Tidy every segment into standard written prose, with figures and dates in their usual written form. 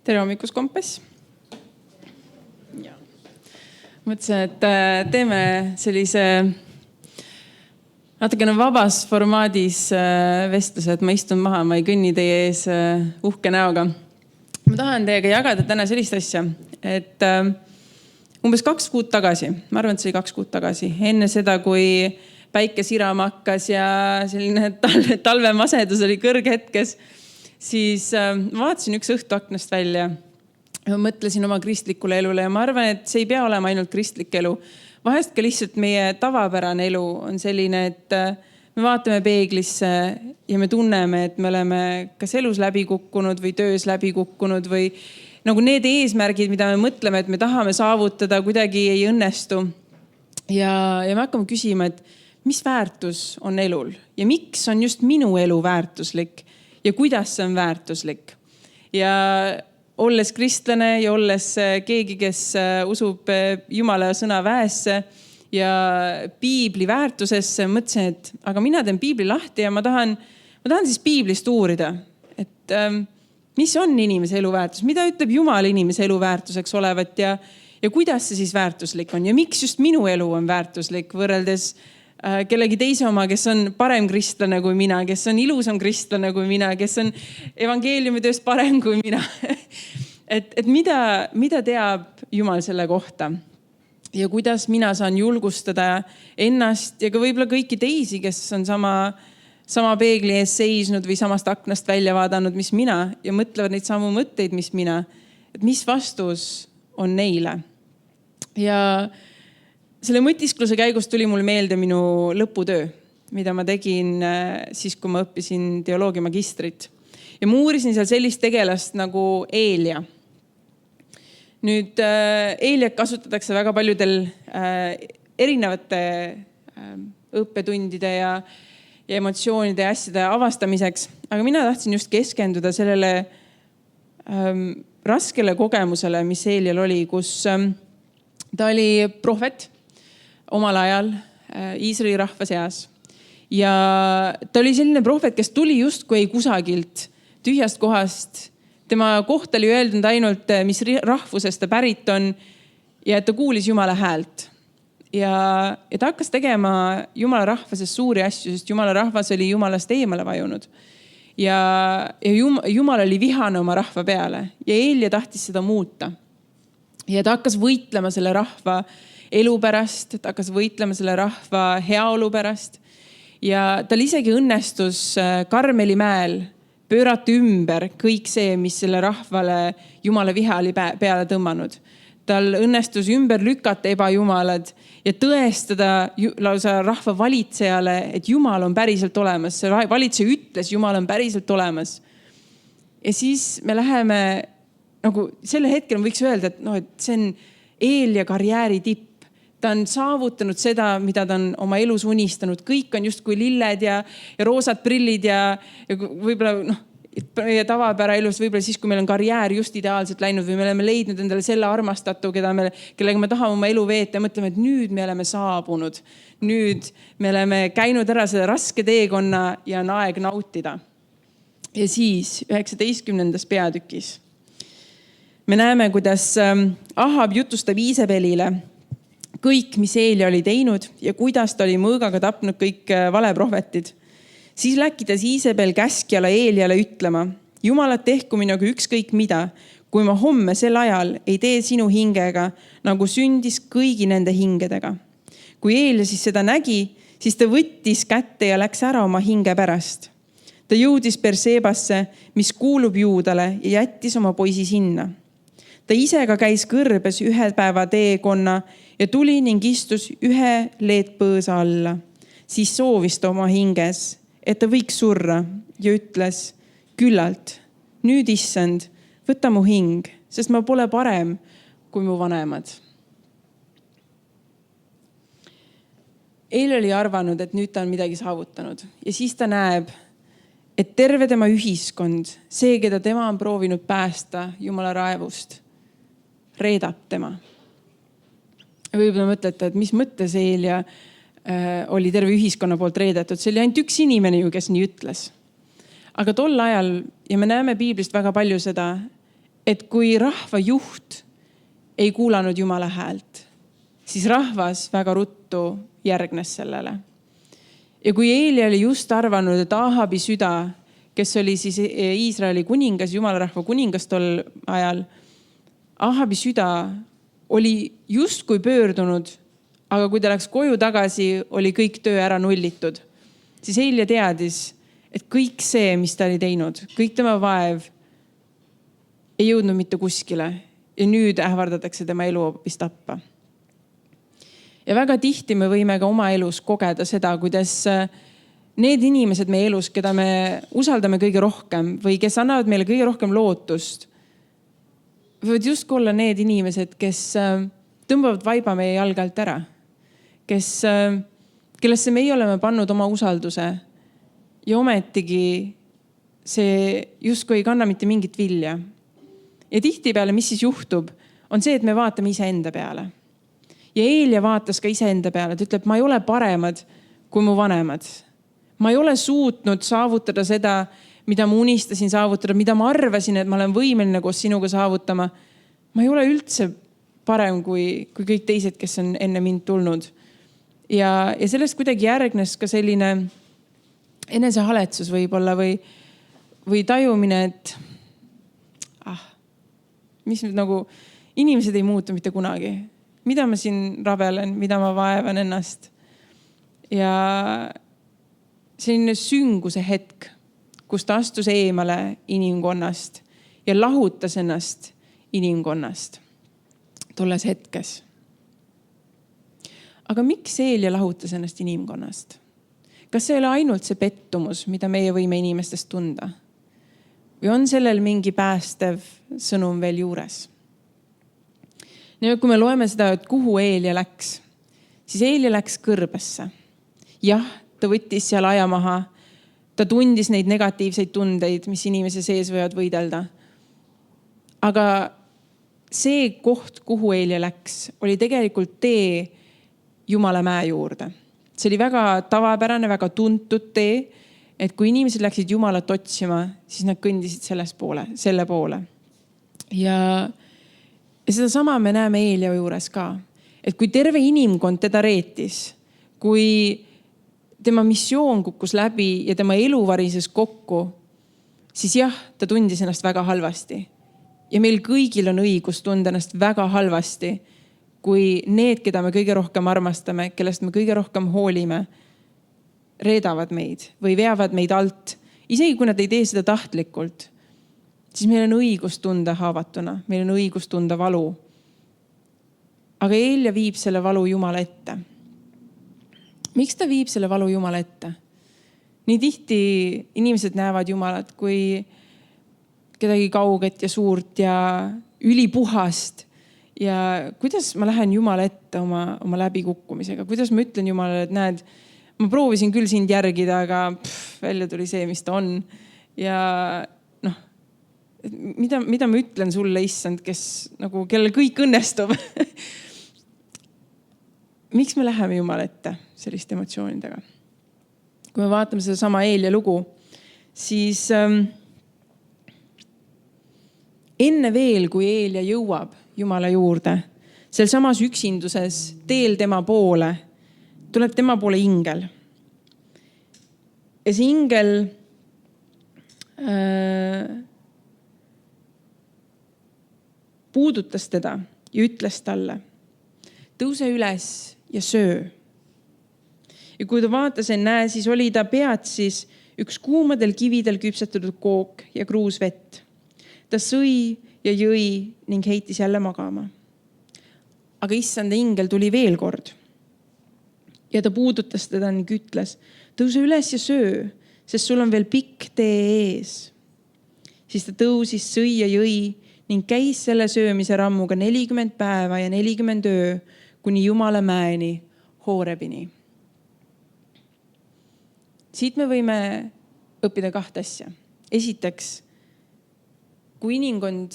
Tere hommikust, kompass. Mõtlesin, et teeme sellise natukene vabas formaadis vestluse, et ma istun maha, ma ei kõnni teie ees uhke näoga. Ma tahan teiega jagada täna sellist asja, et umbes 2 kuud tagasi, ma arvan, et see oli 2 kuud tagasi, enne seda, kui päike sirama hakkas ja selline talvemasedus oli kõrghetkes, siis vaatasin üks õhtu aknast välja. Mõtlesin oma kristlikule elule ja ma arvan, et see ei pea olema ainult kristlik elu. Vahest ka lihtsalt meie tavapärane elu on selline, et me vaatame peeglisse ja me tunneme, et me oleme kas elus läbi kukkunud või töös läbi kukkunud või nagu need eesmärgid, mida me mõtleme, et me tahame saavutada, kuidagi ei õnnestu. Ja me hakkame küsima, et mis väärtus on elul ja miks on just minu elu väärtuslik ja kuidas see on väärtuslik. Ja olles kristlane ja olles keegi, kes usub Jumala sõna väesse ja piibli väärtusesse, mõtlesin, et aga mina teen piibli lahti ja ma tahan siis piiblist uurida, et mis on inimese elu väärtus, mida ütleb Jumal inimese elu väärtuseks olevat ja kuidas see siis väärtuslik on ja miks just minu elu on väärtuslik võrreldes kellegi teise oma, kes on parem kristlane kui mina, kes on ilusam kristlane kui mina, kes on evangeeliumi tööst parem kui mina. et mida teab Jumal selle kohta ja kuidas mina saan julgustada ennast ja ka võib-olla kõiki teisi, kes on sama peegli ees seisnud või samast aknast välja vaadanud, mis mina ja mõtlevad neid samu mõtteid, mis mina, et mis vastus on neile. Ja selle mõtiskluse käigus tuli mul meelde minu lõputöö, mida ma tegin siis, kui ma õppisin teoloogia magistrit. Ja ma uurisin seal sellist tegelast nagu Eelia. Nüüd Eeliat kasutatakse väga paljudel erinevate õppetundide ja emotsioonide ja asjade avastamiseks. Aga mina tahtsin just keskenduda sellele raskele kogemusele, mis Eelial oli, kus ta oli prohvet omal ajal Iisraeli rahva seas. Ja ta oli selline prohvet, kes tuli justkui ei kusagilt tühjast kohast. Tema kohta oli öeldud ainult, mis rahvusest ta pärit on ja et ta kuulis Jumala häält. Ja ta hakkas tegema Jumala rahvasest suuri asju, sest Jumala rahvas oli Jumalast eemale vajunud. Ja Jumal oli vihane oma rahva peale ja Eelia tahtis seda muuta. Ja ta hakkas võitlema selle rahva elu pärast, ta hakkas võitlema selle rahva heaolu pärast ja tal isegi õnnestus Karmeli mäel pöörata ümber kõik see, mis selle rahvale Jumala viha oli peale tõmmanud. Tal õnnestus ümber lükata ebajumalad ja tõestada lausa rahva valitsejale, et Jumal on päriselt olemas. See valitseja ütles, Jumal on päriselt olemas. Ja siis me läheme, nagu selle hetkel võiks öelda, et see on Eelia karjääri tipp. Ta on saavutanud seda, mida ta on oma elus unistanud. Kõik on just kui lilled ja roosad prillid ja võib-olla tavapära elus, võib-olla siis, kui meil on karjäär just ideaalselt läinud või me oleme leidnud endale selle armastatu, kellega me tahame oma elu veeta ja mõtleme, et nüüd me oleme saabunud. Nüüd me oleme käinud ära selle raske teekonna ja on aeg nautida. Ja siis 19. peatükis me näeme, kuidas Ahab jutustab Iisabelile kõik, mis Eelia oli teinud ja kuidas ta oli mõõgaga tapnud kõik valeprohvetid. Siis läkitas Iisabel käskjale Eeliale ütlema, Jumalat tehku minuga ükskõik mida, kui ma homme sel ajal ei tee sinu hingega, nagu sündis kõigi nende hingedega. Kui Eelia siis seda nägi, siis ta võttis kätte ja läks ära oma hinge pärast. Ta jõudis Bersebasse, mis kuulub Juudale ja jättis oma poisi sinna. Ta ise ka käis kõrbes 1 päeva teekonna ja tuli ning istus 1 leetpõõsa alla. Siis soovis ta oma hinges, et ta võiks surra ja ütles, küllalt, nüüd issand, võta mu hing, sest ma pole parem kui mu vanemad. Eelia oli arvanud, et nüüd ta on midagi saavutanud ja siis ta näeb, et terve tema ühiskond, see, keda tema on proovinud päästa Jumala raevust, reedab tema. Võib-olla mõtlete, et mis mõttes Eelia oli terve ühiskonna poolt reedetud. See oli ainult üks inimene ju, kes nii ütles. Aga tol ajal, ja me näeme piiblist väga palju seda, et kui rahva juht ei kuulanud Jumala häält, siis rahvas väga ruttu järgnes sellele. Ja kui Eeli oli just arvanud, et Ahabi süda, kes oli siis Iisraeli kuningas, Jumala rahva kuningas tol ajal, Ahabi süda oli justkui pöördunud, aga kui ta läks koju tagasi, oli kõik töö ära nullitud. Siis Eeli teadis, et kõik see, mis ta oli teinud, kõik tema vaev ei jõudnud mitte kuskile ja nüüd ähvardatakse tema elu hoopis tappa. Ja väga tihti me võime ka oma elus kogeda seda, kuidas need inimesed meie elus, keda me usaldame kõige rohkem või kes annavad meile kõige rohkem lootust, võivad justkui olla need inimesed, kes tõmbavad vaiba meie jalge alt ära, kellesse meie oleme pannud oma usalduse ja ometigi see justkui ei kanna mitte mingit vilja. Ja tihtipeale, mis siis juhtub, on see, et me vaatame iseenda peale. Ja Eelia vaatas ka iseenda peale, ta ütleb, ma ei ole paremad kui mu vanemad. Ma ei ole suutnud saavutada seda, mida ma unistasin saavutada, mida ma arvasin, et ma olen võimeline koos sinuga saavutama. Ma ei ole üldse parem kui kõik teised, kes on enne mind tulnud. Ja sellest kuidagi järgnes ka selline enesehaletsus võib-olla või tajumine, et mis nüüd nagu inimesed ei muutu mitte kunagi. Mida ma siin rabelen, mida ma vaevan ennast. Ja selline sünguse hetk, kus ta astus eemale inimkonnast ja lahutas ennast inimkonnast tolles hetkes. Aga miks Eelia lahutas ennast inimkonnast? Kas see ei ole ainult see pettumus, mida meie võime inimestest tunda? Või on sellel mingi päästev sõnum veel juures? Kui me loeme seda, et kuhu Eelia läks, siis Eelia läks kõrbesse. Jah, ta võttis seal aja maha. Ta tundis neid negatiivseid tundeid, mis inimese sees võivad võidelda. Aga see koht, kuhu Eelia läks, oli tegelikult tee Jumala mäe juurde. See oli väga tavapärane, väga tuntud tee, et kui inimesed läksid Jumalat otsima, siis nad kõndisid selle poole. Ja seda sama me näeme Eelia juures ka. Et kui terve inimkond teda reetis, kui tema missioon kukkus läbi ja tema elu varises kokku, siis jah, ta tundis ennast väga halvasti. Ja meil kõigil on õigus tunda ennast väga halvasti, kui need, keda me kõige rohkem armastame, kellest me kõige rohkem hoolime, reedavad meid või veavad meid alt. Isegi kui nad ei tee seda tahtlikult, siis meil on õigus tunda haavatuna, meil on õigus tunda valu. Aga Eelia viib selle valu Jumala ette. Miks ta viib selle valu Jumala ette? Nii tihti inimesed näevad Jumalat kui kedagi kauget ja suurt ja ülipuhast. Ja kuidas ma lähen Jumala ette oma läbikukkumisega? Kuidas ma ütlen Jumalale, et näed, ma proovisin küll sind järgida, aga välja tuli see, mis ta on. Ja mida ma ütlen sulle, issand, kellel kõik õnnestub? Miks me läheme Jumala ette selliste emotsioonidega? Kui me vaatame seda sama Eelia lugu, siis enne veel, kui Eelia jõuab Jumala juurde, sel samas üksinduses teel tema poole, tuleb tema poole ingel. Ja see ingel puudutas teda ja ütles talle, tõuse üles ja söö. Ja kui ta vaatas näe, siis oli ta peatsis üks kuumadel kividel küpsetatud kook ja kruus vett. Ta sõi ja jõi ning heitis jälle magama. Aga issanda ingel tuli veel kord. Ja ta puudutas teda ning ütles, tõuse üles ja söö, sest sul on veel pikk tee ees. Siis ta tõusis, sõi ja jõi ning käis selle söömise rammuga 40 päeva ja 40 öö kuni Jumala mäeni Hoorebini. Siit me võime õppida 2 asja. Esiteks, kui inimkond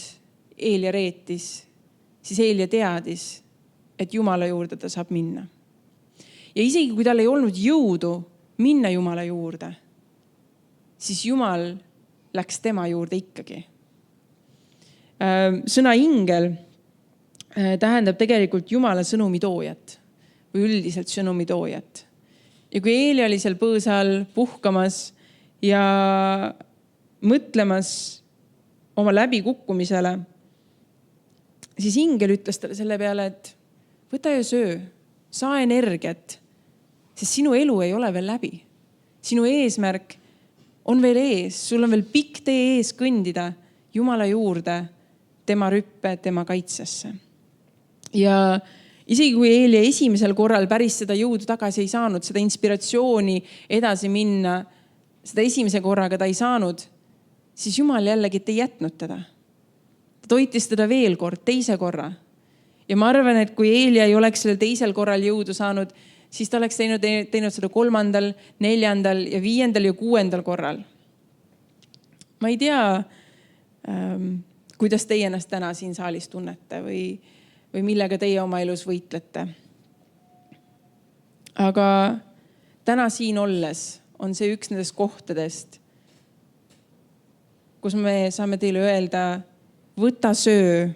Eelia reetis, siis Eelia teadis, et Jumala juurde ta saab minna. Ja isegi kui tal ei olnud jõudu minna Jumala juurde, siis Jumal läks tema juurde ikkagi. Sõna ingel tähendab tegelikult Jumala sõnumitoojat või üldiselt sõnumitoojat. Ja kui Eeli oli seal põõsal puhkamas ja mõtlemas oma läbikukkumisele, siis ingel ütles talle selle peale, et võta ja söö, saa energiat, sest sinu elu ei ole veel läbi. Sinu eesmärk on veel ees, sul on veel pikk tee ees kõndida Jumala juurde, tema rüppe, tema kaitsesse. Ja isegi kui Eeli esimesel korral päris seda jõudu tagasi ei saanud, seda inspiratsiooni edasi minna, seda esimese korraga ta ei saanud, siis Jumal jällegi ei jätnud teda. Ta toitis teda veel kord, teise korra. Ja ma arvan, et kui Eeli ei oleks selle teisel korral jõudu saanud, siis ta oleks teinud seda 3., 4. ja 5. ja 6. korral. Ma ei tea, kuidas teie ennast täna siin saalis tunnete või millega teie oma elus võitlete. Aga täna siin olles on see üks nendest kohtadest, kus me saame teile öelda, võta söö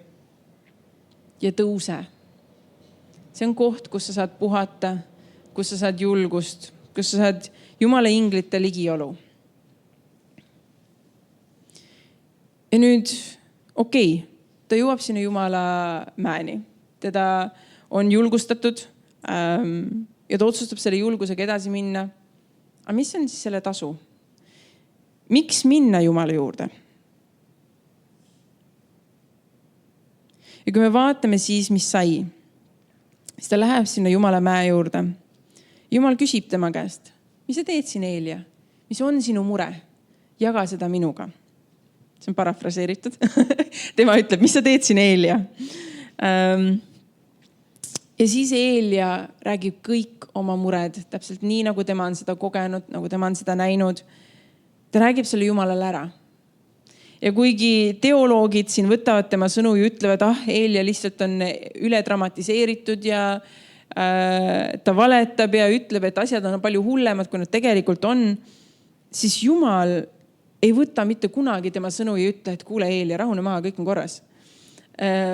ja tõuse. See on koht, kus sa saad puhata, kus sa saad julgust, kus sa saad Jumala inglite ligiolu. Ja nüüd, ta jõuab sinna Jumala mäeni. Teda on julgustatud ja ta otsustab selle julgusega edasi minna. Aga mis on siis selle tasu? Miks minna Jumala juurde? Ja kui me vaatame siis, mis sai, siis ta läheb sinna Jumala mäe juurde. Jumal küsib tema käest, mis sa teed siin, Eelia? Mis on sinu mure? Jaga seda minuga. See on parafraseeritud. Tema ütleb, mis sa teed siin, Eelia? Ja siis Eelia räägib kõik oma mured, täpselt nii, nagu tema on seda kogenud, nagu tema on seda näinud. Ta räägib selle Jumalale ära. Ja kuigi teoloogid siin võtavad tema sõnu ja ütlevad, Eelia lihtsalt on üle dramatiseeritud ja ta valetab ja ütleb, et asjad on palju hullemad, kui nad tegelikult on, siis Jumal ei võta mitte kunagi tema sõnu ja ütle, et kuule Eelia, rahune maha, kõik on korras.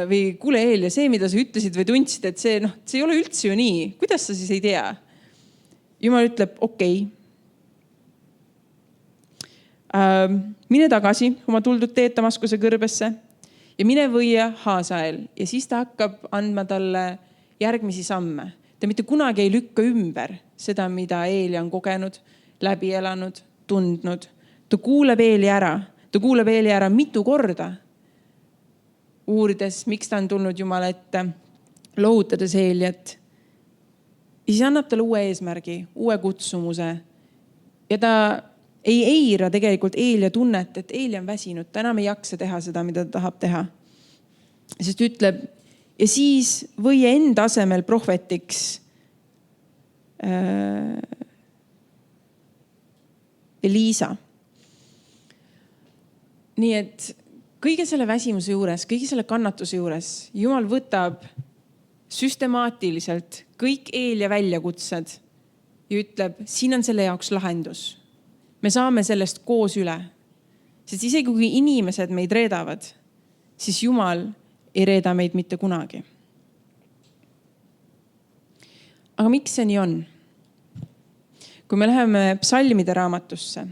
Või kuule Eelia, see, mida sa ütlesid või tundsid, et see ei ole üldse ju nii. Kuidas sa siis ei tea? Jumal ütleb, mine tagasi oma tuldud teed Damaskuse kõrbesse ja mine võia Haasael. Ja siis ta hakkab andma talle järgmisi samme. Ta mitte kunagi ei lükka ümber seda, mida Eelia on kogenud, läbi elanud, tundnud. Ta kuuleb Eelia ära. Ta kuuleb Eelia ära mitu korda. Uurides, miks ta on tulnud Jumala ette, lohutades Eeliat. Ja siis annab talle uue eesmärgi, uue kutsumuse. Ja ta ei eira tegelikult Eelia tunnet, et Eelia on väsinud. Ta enam ei jaksa teha seda, mida ta tahab teha. Sest ütleb, ja siis või enda asemel prohvetiks Eliisa. Nii et kõige selle väsimuse juures, kõige selle kannatuse juures Jumal võtab süstemaatiliselt kõik Eelia väljakutsed ja ütleb, siin on selle jaoks lahendus. Me saame sellest koos üle. Sest isegi kui inimesed meid reedavad, siis Jumal ei reeda meid mitte kunagi. Aga miks see nii on? Kui me läheme psalmide raamatusse,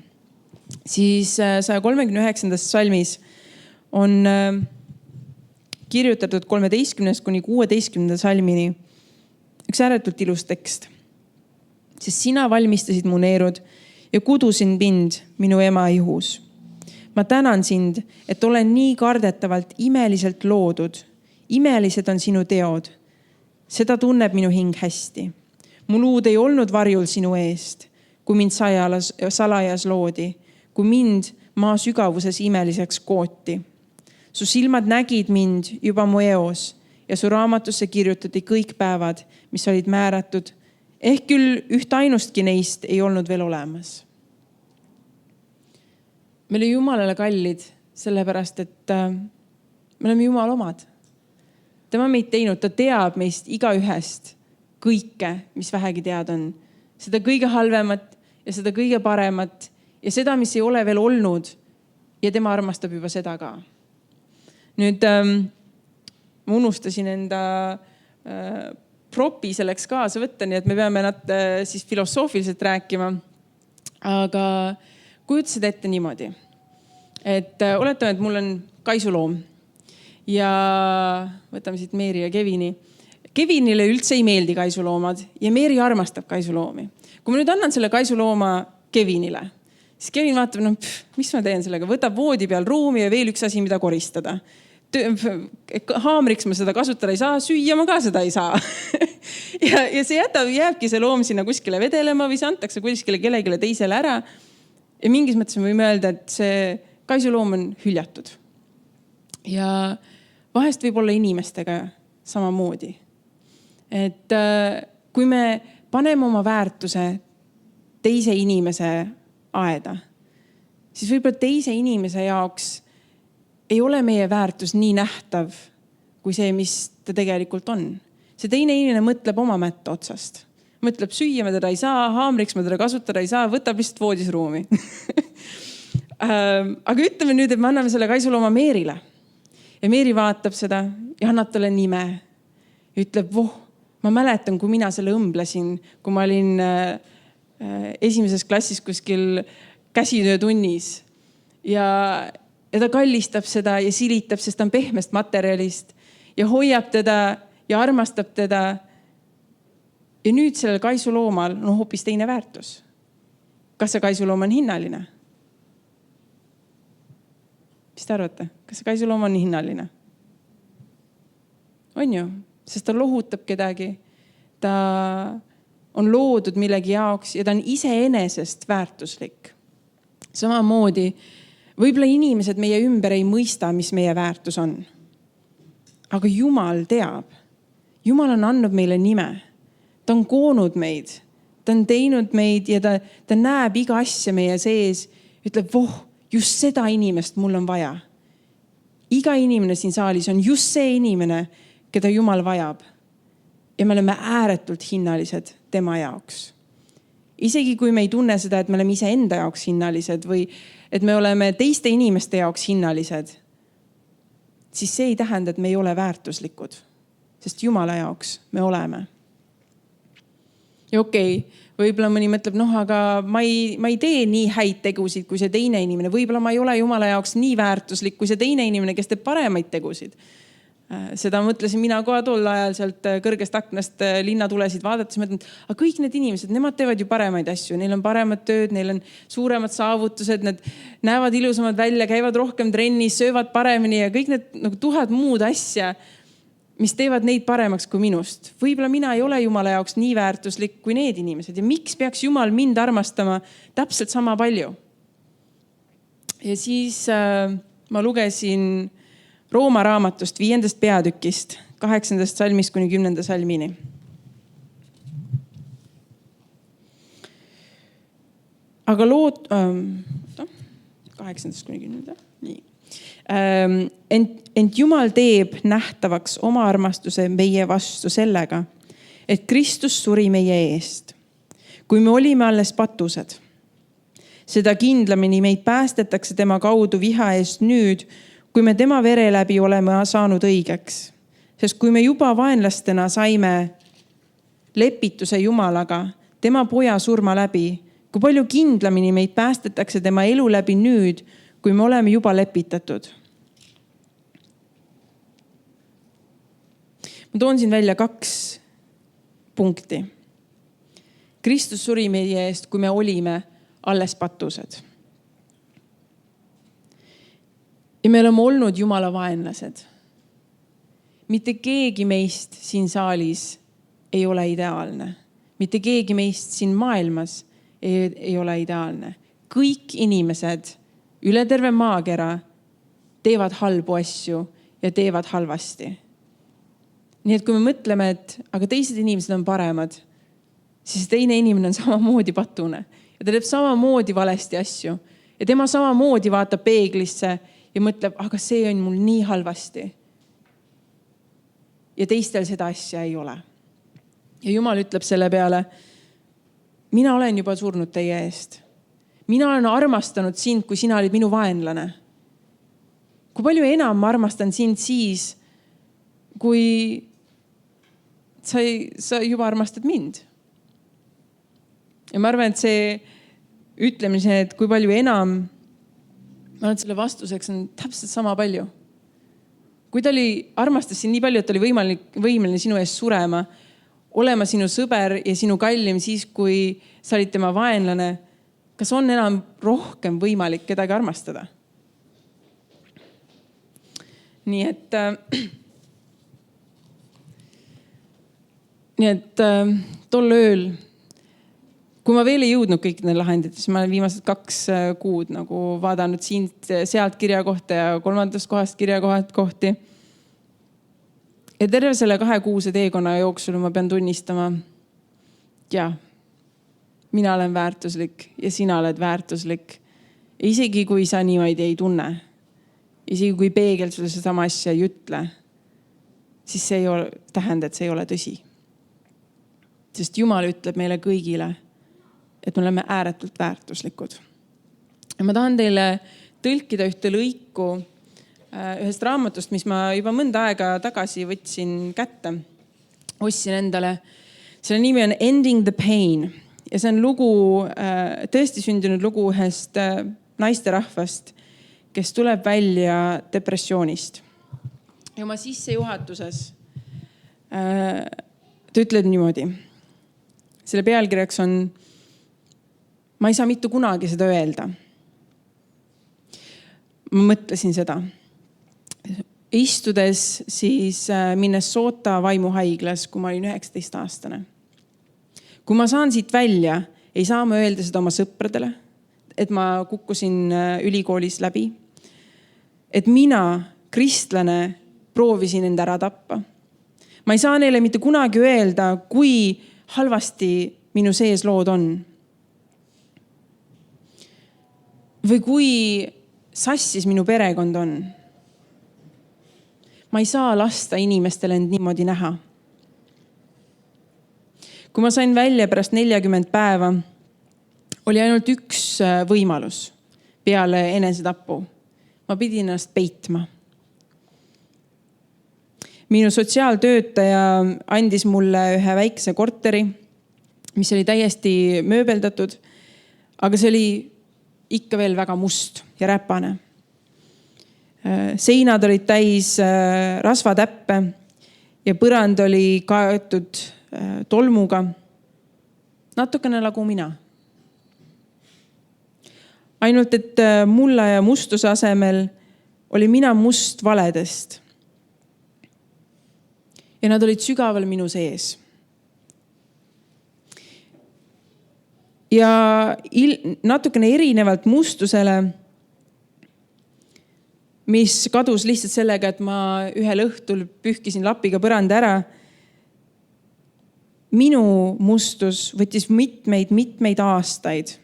siis 139. psalmis on kirjutatud 13. kuni 16. psalmini üks ääretult ilus tekst. Sest sina valmistasid mu neerud ja kudusin mind minu ema ihus. Ma tänan sind, et olen nii kardetavalt imeliselt loodud. Imelised on sinu teod. Seda tunneb minu hing hästi. Mu luud ei olnud varjul sinu eest, kui mind salajas loodi, kui mind maa sügavuses imeliseks kooti. Su silmad nägid mind juba mu eos ja su raamatusse kirjutati kõik päevad, mis olid määratud. Ehk küll üht ainustki neist ei olnud veel olemas. Me oleme Jumalale kallid, sellepärast, et me oleme Jumal omad. Tema meid teinud, ta teab meist igaühest kõike, mis vähegi teada on. Seda kõige halvemat ja seda kõige paremat ja seda, mis ei ole veel olnud. Ja tema armastab juba seda ka. Nüüd ma unustasin enda propi selleks kaasa võtta, nii et me peame nad siis filosoofiliselt rääkima. Aga kujutasid ette niimoodi, et oletame, et mul on kaisuloom ja võtame siit Meeri ja Kevini. Kevinile üldse ei meeldi kaisuloomad ja Meeri armastab kaisuloomi. Kui ma nüüd annan selle kaisulooma Kevinile, siis Kevin vaatab, mis ma teen sellega, võtab voodi peal ruumi ja veel üks asi, mida koristada. Haamriks ma seda kasutada ei saa, süüa ma ka seda ei saa. ja see jääbki see loom sinna kuskile vedelema või see antakse kuskile kellelegi teisele ära. Ja mingis mõttes me võime öelda, et see kaisuloom on hüljatud. Ja vahest võib olla inimestega samamoodi. Et kui me paneme oma väärtuse teise inimese aeda, siis võib-olla teise inimese jaoks ei ole meie väärtus nii nähtav kui see, mis ta tegelikult on. See teine inimene mõtleb oma mätta otsast. Mõtleb, süüa me teda ei saa, haamriks me teda kasutada ei saa, võtab lihtsalt voodis ruumi. Aga ütleme nüüd, et me anname selle kaisulooma Meerile. Ja Meeri vaatab seda ja annab talle nime. Ütleb, ma mäletan, kui mina selle õmblesin, kui ma olin esimeses klassis kuskil käsitöötunnis. Ja ta kallistab seda ja silitab, sest ta on pehmest materjalist ja hoiab teda ja armastab teda. Ja nüüd sellel kaisuloomal on hoopis teine väärtus. Kas see kaisuloom on hinnaline? Mis te arvate? Kas see kaisuloom on hinnaline? On ju? Sest ta lohutab kedagi. Ta on loodud millegi jaoks ja ta on iseenesest väärtuslik. Samamoodi võib-olla inimesed meie ümber ei mõista, mis meie väärtus on. Aga Jumal teab. Jumal on andnud meile nime. Ta on koonud meid. Ta on teinud meid ja ta näeb iga asja meie sees. Ütleb, just seda inimest mul on vaja. Iga inimene siin saalis on just see inimene, keda Jumal vajab. Ja me oleme ääretult hinnalised tema jaoks. Isegi kui me ei tunne seda, et me oleme ise enda jaoks hinnalised või et me oleme teiste inimeste jaoks hinnalised, siis see ei tähenda, et me ei ole väärtuslikud. Sest Jumala jaoks me oleme. Ja võib-olla mõni mõtleb, aga ma ei tee nii häid tegusid kui see teine inimene. Võib-olla ma ei ole Jumala jaoks nii väärtuslik kui see teine inimene, kes teeb paremaid tegusid. Seda mõtlesin mina kohe tol ajal sealt kõrgest aknast linnatulesid vaadates. Mõtlen, aga kõik need inimesed, nemad teevad ju paremaid asju. Neil on paremad tööd, neil on suuremad saavutused, need näevad ilusamad välja, käivad rohkem trennis, söövad paremini ja kõik need 1000 muud asja, mis teevad neid paremaks kui minust. Võib-olla mina ei ole Jumala jaoks nii väärtuslik kui need inimesed. Ja miks peaks Jumal mind armastama täpselt sama palju? Ja siis ma lugesin Rooma raamatust 5. peatükist, 8. salmist kuni 10. salmini. Aga 8. kuni 10. Nii. Ent Jumal teeb nähtavaks oma armastuse meie vastu sellega, et Kristus suri meie eest, kui me olime alles patused. Seda kindlamini meid päästetakse tema kaudu viha eest nüüd, kui me tema vere läbi oleme saanud õigeks. Sest kui me juba vaenlastena saime lepituse Jumalaga, tema poja surma läbi, kui palju kindlamini meid päästetakse tema elu läbi nüüd, kui me oleme juba lepitatud. Ma toon siin välja 2 punkti. Kristus suri meie eest, kui me olime alles patused. Ja me oleme olnud Jumala vaenlased. Mitte keegi meist siin saalis ei ole ideaalne. Mitte keegi meist siin maailmas ei ole ideaalne. Kõik inimesed üle terve maakera teevad halbu asju ja teevad halvasti. Nii et kui me mõtleme, et aga teised inimesed on paremad, siis teine inimene on samamoodi patune. Ja ta teeb samamoodi valesti asju. Ja tema samamoodi vaatab peeglisse ja mõtleb, aga see on mul nii halvasti. Ja teistel seda asja ei ole. Ja Jumal ütleb selle peale, mina olen juba surnud teie eest. Mina olen armastanud sind, kui sina olid minu vaenlane. kui palju enam ma armastan sind siis, kui sa juba armastad mind. Ja ma arvan, et see ütlemise, et kui palju enam, ma arvan, et selle vastuseks on täpselt sama palju. Kui ta armastas sind nii palju, et ta oli võimeline sinu eest surema, olema sinu sõber ja sinu kallim siis, kui sa olid tema vaenlane, kas on enam rohkem võimalik kedagi armastada? Nii et tol ööl, kui ma veel ei jõudnud kõik need lahendid, siis ma olen viimased 2 kuud nagu vaadanud sealt kirja kohta ja 3. kohast kirja kohti. Ja terve selle 2-kuuse teekonna jooksul ma pean tunnistama, ja mina olen väärtuslik ja sina oled väärtuslik. Ja isegi kui sa niimoodi ei tunne, isegi kui peegel sulle sama asja ei ütle, siis see ei tähenda, et see ei ole tõsi. Sest Jumal ütleb meile kõigile, et me oleme ääretult väärtuslikud. Ja ma tahan teile tõlkida ühte lõiku ühest raamatust, mis ma juba mõnda aega tagasi võtsin kätte. Ostsin endale. Selle nimi on Ending the Pain. Ja see on lugu, tõesti sündinud lugu ühest naisterahvast, kes tuleb välja depressioonist. Ja oma sissejuhatuses ta ütleb niimoodi. Selle pealkirjaks on ma ei saa mitte kunagi seda öelda. Ma mõtlesin seda. Istudes siis Minnesota vaimuhaiglas, kui ma olin 19-aastane. Kui ma saan siit välja, ei saa ma öelda seda oma sõpradele, et ma kukkusin ülikoolis läbi. Et mina, kristlane, proovisin enda ära tappa. Ma ei saa neile mitte kunagi öelda, kui halvasti minu sees lood on. Või kui sassis minu perekond on. Ma ei saa lasta inimestele end niimoodi näha. Kui ma sain välja pärast 40 päeva, oli ainult üks võimalus peale enesetapu. Ma pidin ennast peitma. Minu sotsiaaltöötaja andis mulle ühe väikse korteri, mis oli täiesti mööbeldatud, aga see oli ikka veel väga must ja räpane. Seinad olid täis rasvatäppe ja põrand oli kaetud tolmuga. Natukene nagu mina. Ainult, et mulla ja mustuse asemel oli mina must valedest. Ja nad olid sügaval minu sees. Ja natukene erinevalt mustusele, mis kadus lihtsalt sellega, et ma ühel õhtul pühkisin lapiga põranda ära. Minu mustus võttis mitmeid aastaid,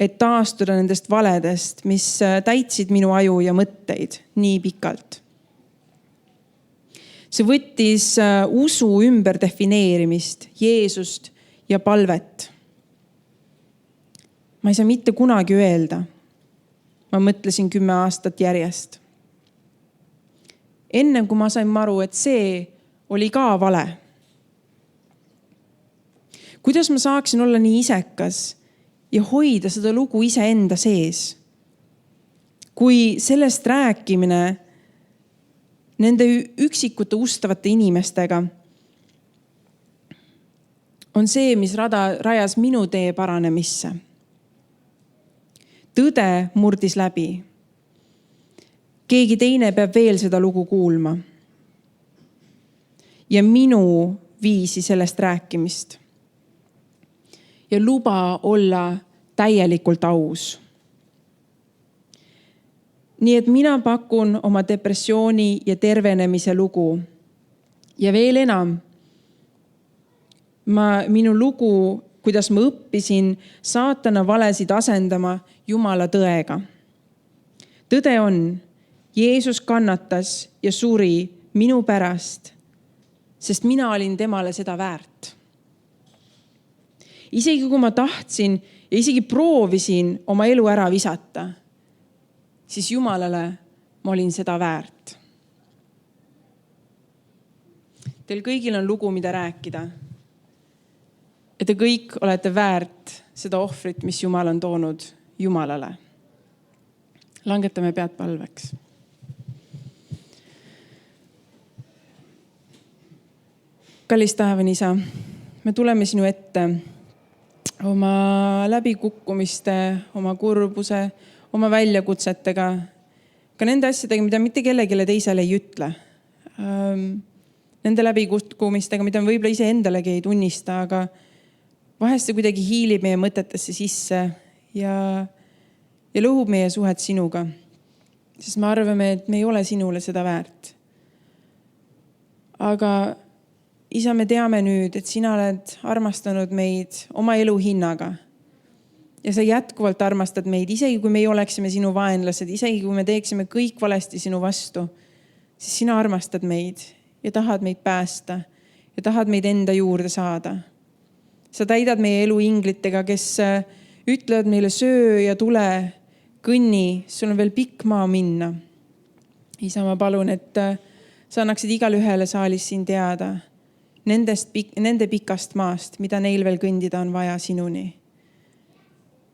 et taastuda nendest valedest, mis täitsid minu aju ja mõtteid nii pikalt. See võttis usu ümber defineerimist, Jeesust ja palvet. Ma ei saa mitte kunagi öelda. Ma mõtlesin 10 aastat järjest. Enne kui ma sain aru, et see oli ka vale. Kuidas ma saaksin olla nii isekas ja hoida seda lugu iseenda sees? Kui sellest rääkimine nende üksikute ustavate inimestega on see, mis rajas minu tee paranemisse. Tõde murdis läbi. Keegi teine peab veel seda lugu kuulma. Ja minu viisi sellest rääkimist. Ja luba olla täielikult aus. Nii et mina pakun oma depressiooni ja tervenemise lugu. Ja veel enam, minu lugu, kuidas ma õppisin saatana valesid asendama Jumala tõega. Tõde on, Jeesus kannatas ja suri minu pärast, sest mina olin temale seda väärt. Isegi kui ma tahtsin ja isegi proovisin oma elu ära visata, siis Jumalale ma olin seda väärt. Teil kõigil on lugu, mida rääkida. Ja te kõik olete väärt seda ohvrit, mis Jumal on toonud Jumalale. Langetame pead palveks. Kallis taevane Isa, me tuleme sinu ette oma läbikukkumiste, oma kurbuse, oma väljakutsetega, ka nende asjadega, mida mitte kellelegi teisele ei ütle. Nende läbikukkumistega, mida me võib-olla ise endalegi ei tunnista, aga vahest see kuidagi hiilib meie mõtetesse sisse ja lõhub meie suhet sinuga. Sest me arvame, et me ei ole sinule seda väärt. Aga Isa, me teame nüüd, et sina oled armastanud meid oma elu hinnaga. Ja sa jätkuvalt armastad meid, isegi kui me ei oleksime sinu vaenlased, isegi kui me teeksime kõik valesti sinu vastu, siis sina armastad meid ja tahad meid päästa ja tahad meid enda juurde saada. Sa täidad meie elu inglitega, kes ütlevad meile söö ja tule, kõnni, sul on veel pikk maa minna. Isa, ma palun, et sa annaksid igale ühele saalis siin teada nende pikast maast, mida neil veel kõndida on vaja sinuni.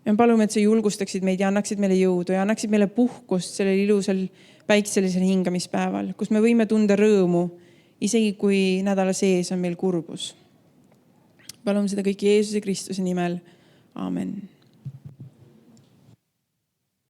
Ja palume, et sa julgustaksid meid ja annaksid meile jõudu ja annaksid meile puhkust sellel ilusal päikselisel hingamispäeval, kus me võime tunda rõõmu, isegi kui nädala sees on meil kurbus. Palume seda kõik Jeesuse Kristuse nimel. Aamen.